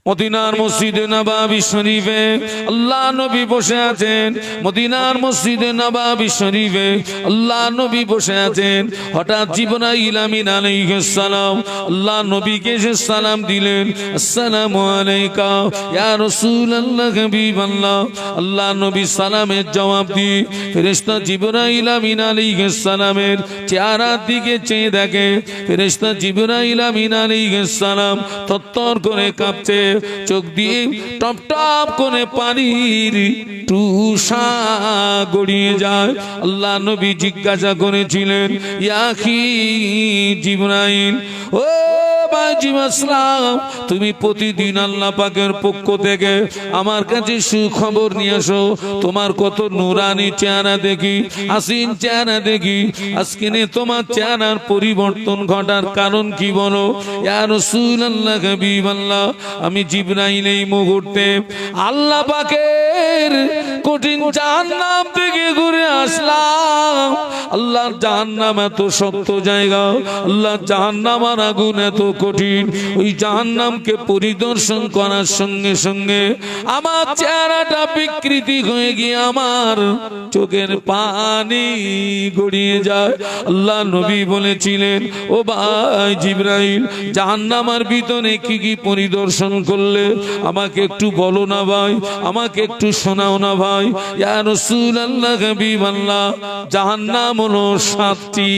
মদিনার মসজিদে নববী শরীফে আল্লাহ নবী বসে আছেন। মদিনার মসজিদে নববী শরীফে আল্লাহ নবী বসে আছেন। হঠাৎ জিবরাইল আমিন আলাইহিস সালাম আল্লাহ নবীকে সালাম দিলেন, আসসালামু আলাইকা ইয়া রাসূলুল্লাহ হাবিবাল্লাহ। আল্লাহ নবী সালামের জবাব দিয়ে ফেরেশতা জিবরাইল আমিন আলাইহিস সালামের চেহারার দিকে চেয়ে দেখে ফেরেশতা জিবরাইল আমিন আলাইহিস সালাম তত্তর করে কাঁপছে, চোখ দিয়ে টপ টপ করে পানির টুসা গড়িয়ে যায়। আল্লাহ নবী জিজ্ঞাসা করেছিলেন, ইয়া আখি জিবরাইল, ও তুমি প্রতিদিন আল্লাহ পাকের পক্ষ থেকে আমার কাছে সুখবর নিয়ে আসো। তোমার কত নুরানি চেহারা দেখি, হাসিন চেহারা দেখি, আজকে তোমার চেহারার পরিবর্তন ঘটার কারণ কি বলো? ইয়া রাসূলুল্লাহ হাবিবাল্লাহ, আমি জিবরাইল এই মুহূর্তে আল্লাহ পাকের কঠিন জাহান্নাম থেকে ঘুরে আসলাম। আল্লাহর জাহান্নাম এত শক্ত জায়গা, আল্লাহর জাহান্নাম আর আগুন এত কঠিন। ওই জাহান্নামকে পরিদর্শন করার সঙ্গে সঙ্গে আমার চেহারাটা বিকৃতি হয়ে গিয়ে আমার চোখের পানি গড়িয়ে যায়। আল্লাহ নবী বলেছিলেন, ও ভাই জিবরাইল, জাহান্নামের ভিতরে কি কি পরিদর্শন করলে আমাকে একটু বলো না ভাই, আমাকে একটু শোনাও না ভাই। ইয়া রাসূলুল্লাহ হাবিবাল্লাহ, জাহান্নাম হলো 7টি।